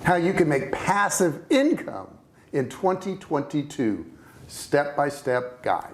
how you can make passive income in 2022 step-by-step guide.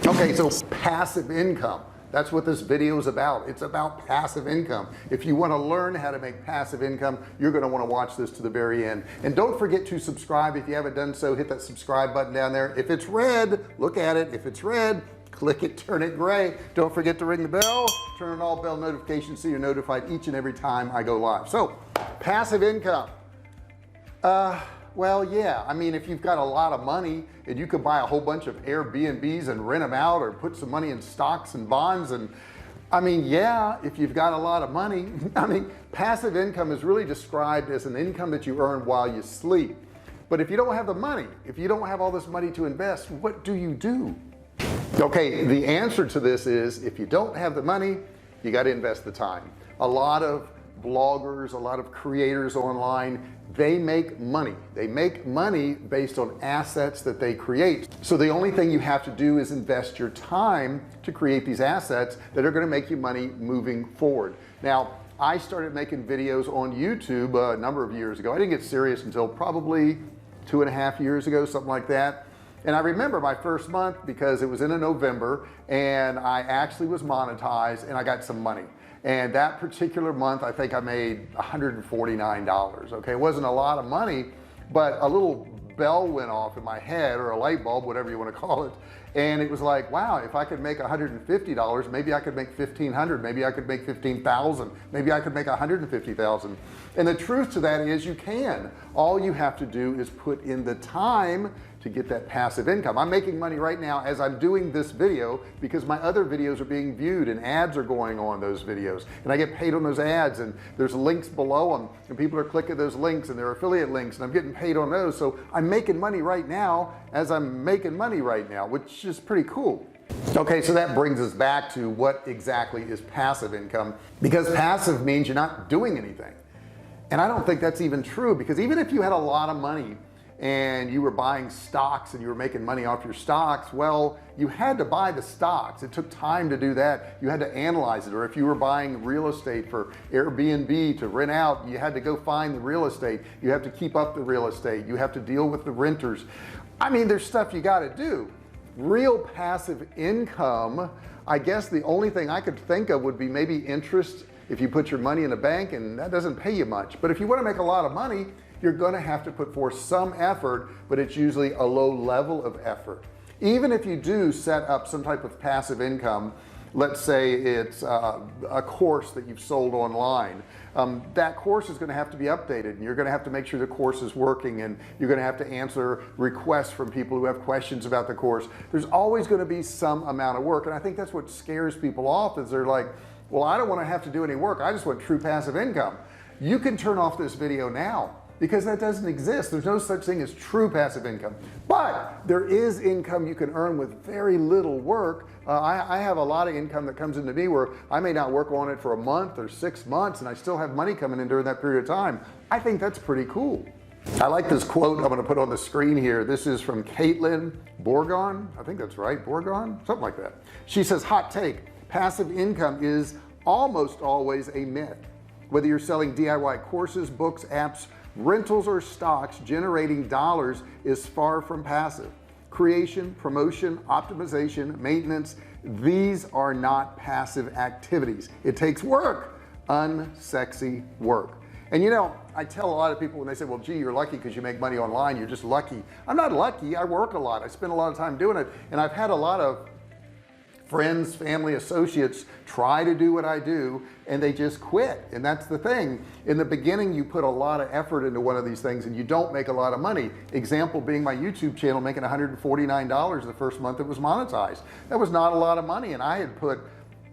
Okay, so passive income, that's what this video is about. It's about passive income. If you want to learn how to make passive income, you're going to want to watch this to the very end. And don't forget to subscribe. If you haven't done so, hit that subscribe button down there. If it's red, look at it. If it's red, click it, turn it gray. Don't forget to ring the bell, turn on all bell notifications so you're notified each and every time I go live. So passive income, well, yeah, I mean, if you've got a lot of money and you could buy a whole bunch of Airbnbs and rent them out, or put some money in stocks and bonds, and I mean, yeah, if you've got a lot of money, I mean, passive income is really described as an income that you earn while you sleep. But if you don't have the money, if you don't have all this money to invest, what do you do? Okay, the answer to this is, if you don't have the money, you got to invest the time. A lot of bloggers, a lot of creators online, they make money based on assets that they create. So the only thing you have to do is invest your time to create these assets that are going to make you money moving forward. Now, I started making videos on YouTube a number of years ago. I didn't get serious until probably 2.5 years ago, something like that. And I remember my first month, because it was in a November, and I actually was monetized and I got some money. And that particular month, I think I made $149. Okay, it wasn't a lot of money, but a little bell went off in my head, or a light bulb, whatever you want to call it. And it was like, wow, if I could make $150, maybe I could make $1,500, maybe I could make $15,000, maybe I could make $150,000. And the truth to that is, you can. All you have to do is put in the time to get that passive income. I'm making money right now as I'm doing this video, because my other videos are being viewed and ads are going on those videos, and I get paid on those ads, and there's links below them, and people are clicking those links, and they're affiliate links, and I'm getting paid on those. So I'm making money right now as I'm making money right now, which is pretty cool. Okay, so that brings us back to what exactly is passive income, because passive means you're not doing anything. And I don't think that's even true, because even if you had a lot of money and you were buying stocks and you were making money off your stocks, well, you had to buy the stocks. It took time to do that. You had to analyze it. Or if you were buying real estate for Airbnb to rent out, you had to go find the real estate. You have to keep up the real estate. You have to deal with the renters. I mean, there's stuff you got to do. Real passive income, I guess the only thing I could think of would be maybe interest if you put your money in a bank, and that doesn't pay you much. But if you want to make a lot of money, you're going to have to put forth some effort, but it's usually a low level of effort. Even if you do set up some type of passive income, let's say it's a course that you've sold online, that course is going to have to be updated, and you're going to have to make sure the course is working, and you're going to have to answer requests from people who have questions about the course. There's always going to be some amount of work, and I think that's what scares people off, is they're like, well, I don't want to have to do any work, I just want true passive income. You can turn off this video now, because that doesn't exist. There's no such thing as true passive income, but there is income you can earn with very little work. I have a lot of income that comes into me where I may not work on it for a month or 6 months, and I still have money coming in during that period of time. I think that's pretty cool. I like this quote I'm going to put on the screen here. This is from Caitlin Borgon. I think that's right, Borgon, something like that. She says, hot take, passive income is almost always a myth. Whether you're selling DIY courses, books, apps, rentals, or stocks, generating dollars is far from passive. Creation, promotion, optimization, maintenance, these are not passive activities. It takes work, unsexy work. And you know, I tell a lot of people when they say, well, gee, you're lucky because you make money online, you're just lucky. I'm not lucky. I work a lot. I spend a lot of time doing it, and I've had a lot of friends, family, associates try to do what I do, and they just quit. And that's the thing. In the beginning, you put a lot of effort into one of these things and you don't make a lot of money. Example being my YouTube channel making $149 the first month it was monetized. That was not a lot of money, and I had put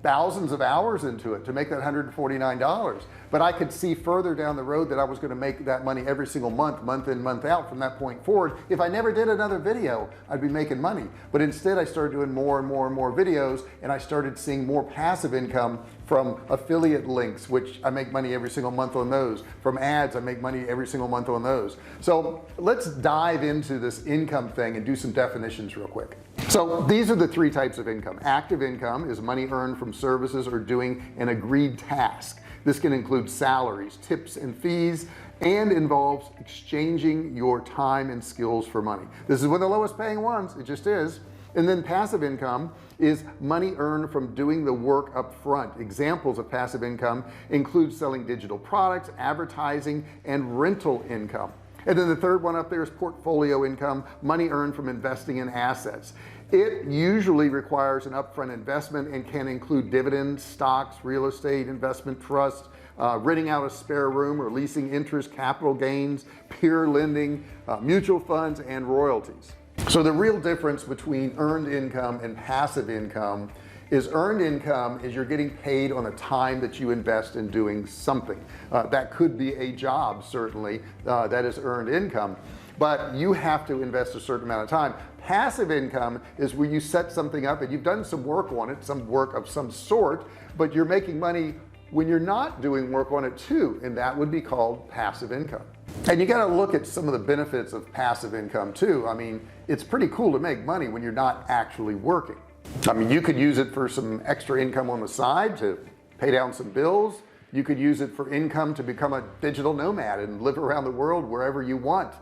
thousands of hours into it to make that $149. But I could see further down the road that I was going to make that money every single month, month in, month out from that point forward. If I never did another video, I'd be making money. But instead I started doing more and more and more videos, and I started seeing more passive income from affiliate links, which I make money every single month on those. From ads, I make money every single month on those. So let's dive into this income thing and do some definitions real quick. So these are the three types of income. Active income is money earned from services or doing an agreed task. This can include salaries, tips, and fees, and involves exchanging your time and skills for money. This is one of the lowest paying ones, it just is. And then passive income is money earned from doing the work up front. Examples of passive income include selling digital products, advertising, and rental income. And then the third one up there is portfolio income, money earned from investing in assets. It usually requires an upfront investment and can include dividends, stocks, real estate, investment trusts, renting out a spare room or leasing interest, capital gains, peer lending, mutual funds, and royalties. So the real difference between earned income and passive income is earned income is you're getting paid on the time that you invest in doing something. That could be a job, certainly, that is earned income, but you have to invest a certain amount of time. Passive income is where you set something up and you've done some work on it, some work of some sort, but you're making money when you're not doing work on it too, and that would be called passive income. And you got to look at some of the benefits of passive income too. I mean, it's pretty cool to make money when you're not actually working. I mean, you could use it for some extra income on the side to pay down some bills. You could use it for income to become a digital nomad and live around the world wherever you want.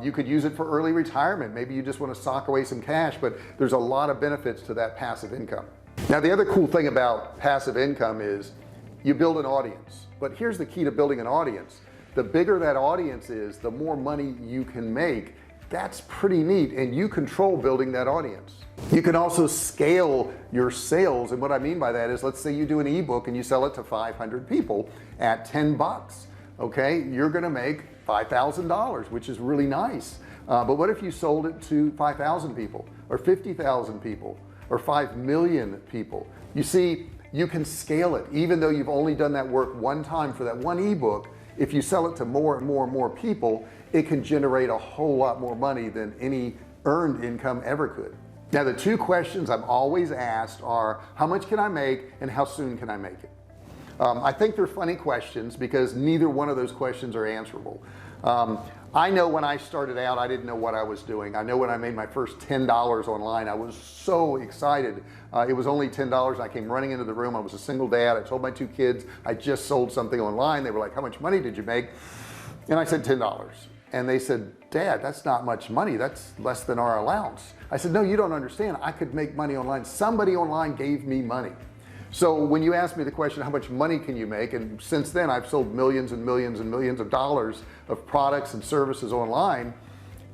You could use it for early retirement. Maybe you just want to sock away some cash, but there's a lot of benefits to that passive income. Now, the other cool thing about passive income is you build an audience, but here's the key to building an audience. The bigger that audience is, the more money you can make. That's pretty neat, and you control building that audience. You can also scale your sales, and what I mean by that is, let's say you do an ebook and you sell it to 500 people at 10 bucks. Okay, you're gonna make $5,000, which is really nice. But what if you sold it to 5,000 people or 50,000 people or 5 million people? You see, you can scale it. Even though you've only done that work one time for that one ebook, if you sell it to more and more and more people, it can generate a whole lot more money than any earned income ever could. Now, the two questions I'm always asked are, how much can I make and how soon can I make it? I think they're funny questions because neither one of those questions are answerable. I know when I started out, I didn't know what I was doing. I know when I made my first $10 online, I was so excited. It was only $10. I came running into the room. I was a single dad. I told my two kids I just sold something online. They were like, how much money did you make? And I said $10. And they said, Dad, that's not much money. That's less than our allowance. I said, no, you don't understand. I could make money online. Somebody online gave me money. So when you ask me the question, how much money can you make? And since then I've sold millions and millions and millions of dollars of products and services online.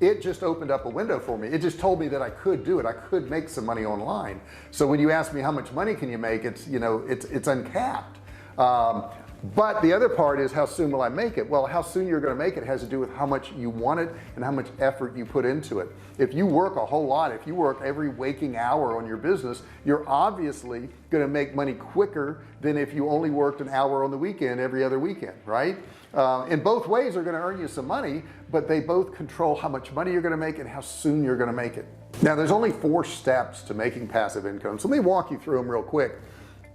It just opened up a window for me. It just told me that I could do it. I could make some money online. So when you ask me how much money can you make, it's, you know, it's uncapped. But the other part is, how soon will I make it? Well, how soon you're going to make it has to do with how much you want it and how much effort you put into it. If you work a whole lot, if you work every waking hour on your business, you're obviously going to make money quicker than if you only worked an hour on the weekend every other weekend, right? And both ways are going to earn you some money, but they both control how much money you're going to make and how soon you're going to make it. Now, there's only 4 steps to making passive income. So let me walk you through them real quick.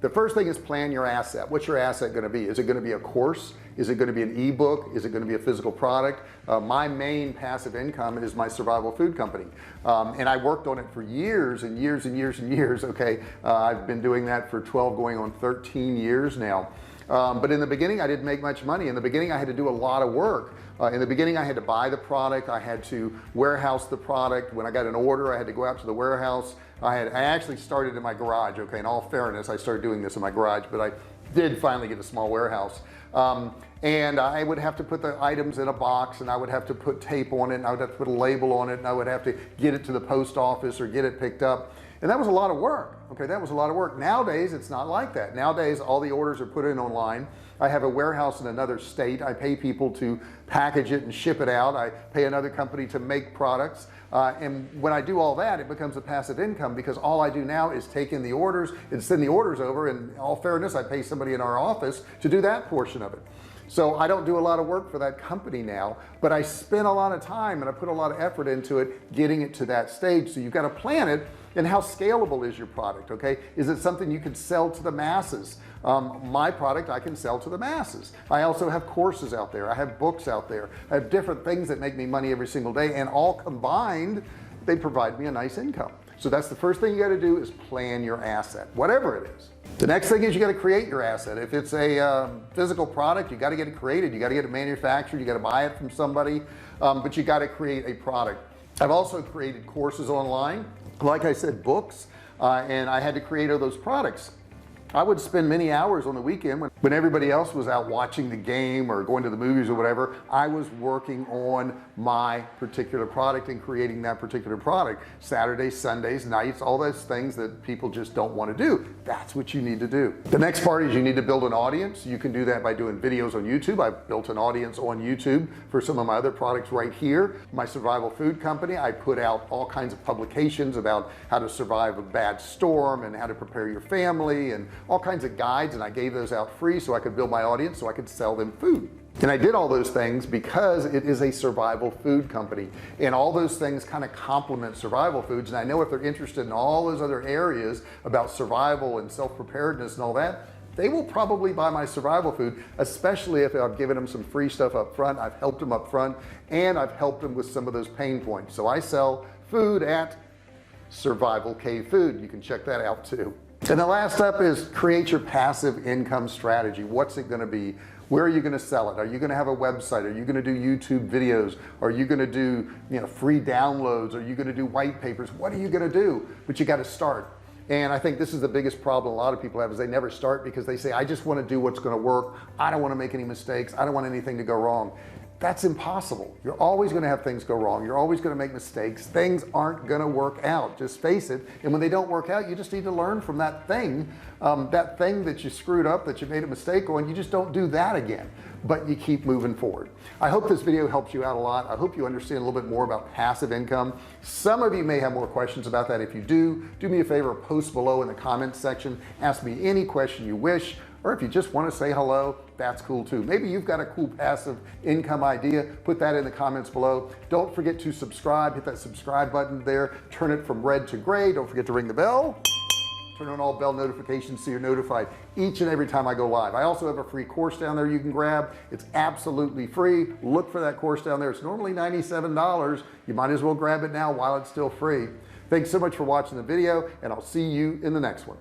The first thing is plan your asset. What's your asset going to be? Is it going to be a course? Is it going to be an ebook? Is it going to be a physical product? My main passive income is my survival food company, and I worked on it for years and years and years and years. Okay, I've been doing that for 12 going on 13 years now. But in the beginning I didn't make much money. In the beginning I had to do a lot of work. In the beginning I had to buy the product. I had to warehouse the product. When I got an order, I had to go out to the warehouse. I actually started in my garage. Okay, in all fairness, I started doing this in my garage, but I did finally get a small warehouse. And I would have to put the items in a box, and I would have to put tape on it, and I would have to put a label on it, and I would have to get it to the post office or get it picked up. And that was a lot of work. Okay, that was a lot of work. Nowadays it's not like that. Nowadays all the orders are put in online. I have a warehouse in another state. I pay people to package it and ship it out. I pay another company to make products, and when I do all that, it becomes a passive income, because all I do now is take in the orders and send the orders over, and in all fairness, I pay somebody in our office to do that portion of it. So I don't do a lot of work for that company now, but I spend a lot of time and I put a lot of effort into it, getting it to that stage. So you've got to plan it. And how scalable is your product? Okay, is it something you can sell to the masses? My product I can sell to the masses. I also have courses out there. I have books out there. I have different things that make me money every single day, and all combined they provide me a nice income. So that's the first thing you got to do, is plan your asset, whatever it is. The next thing is you got to create your asset. If it's a physical product, you got to get it created, you got to get it manufactured, you got to buy it from somebody, but you got to create a product. I've also created courses online, like I said, books, and I had to create all those products. I would spend many hours on the weekend when everybody else was out watching the game or going to the movies or whatever. I was working on my particular product and creating that particular product. Saturdays, Sundays, nights, all those things that people just don't want to do. That's what you need to do. The next part is you need to build an audience. You can do that by doing videos on YouTube. I've built an audience on YouTube for some of my other products right here. My survival food company, I put out all kinds of publications about how to survive a bad storm and how to prepare your family and all kinds of guides, and I gave those out free so I could build my audience so I could sell them food. And I did all those things because it is a survival food company, and all those things kind of complement survival foods. And I know if they're interested in all those other areas about survival and self-preparedness and all that, they will probably buy my survival food, especially if I've given them some free stuff up front, I've helped them up front, and I've helped them with some of those pain points. So I sell food at Survival Cave Food. You can check that out too. And the last step is create your passive income strategy. What's it going to be? Where are you going to sell it? Are you going to have a website? Are you going to do YouTube videos? Are you going to do, free downloads? Are you going to do white papers? What are you going to do? But you got to start. And I think this is the biggest problem a lot of people have, is they never start because they say, I just want to do what's going to work. I don't want to make any mistakes. I don't want anything to go wrong. That's impossible. You're always going to have things go wrong. You're always going to make mistakes. Things aren't going to work out, just face it. And when they don't work out, you just need to learn from that thing that you screwed up, that you made a mistake on. You just don't do that again, but you keep moving forward. I hope this video helps you out a lot. I hope you understand a little bit more about passive income. Some of you may have more questions about that. If you do me a favor, post below in the comments section, ask me any question you wish. Or if you just want to say hello, that's cool too. Maybe you've got a cool passive income idea, put that in the comments below. Don't forget to subscribe, hit that subscribe button there, turn it from red to gray. Don't forget to ring the bell, turn on all bell notifications so you're notified each and every time I go live. I also have a free course down there you can grab. It's absolutely free. Look for that course down there. It's normally $97. You might as well grab it now while it's still free. Thanks so much for watching the video, and I'll see you in the next one.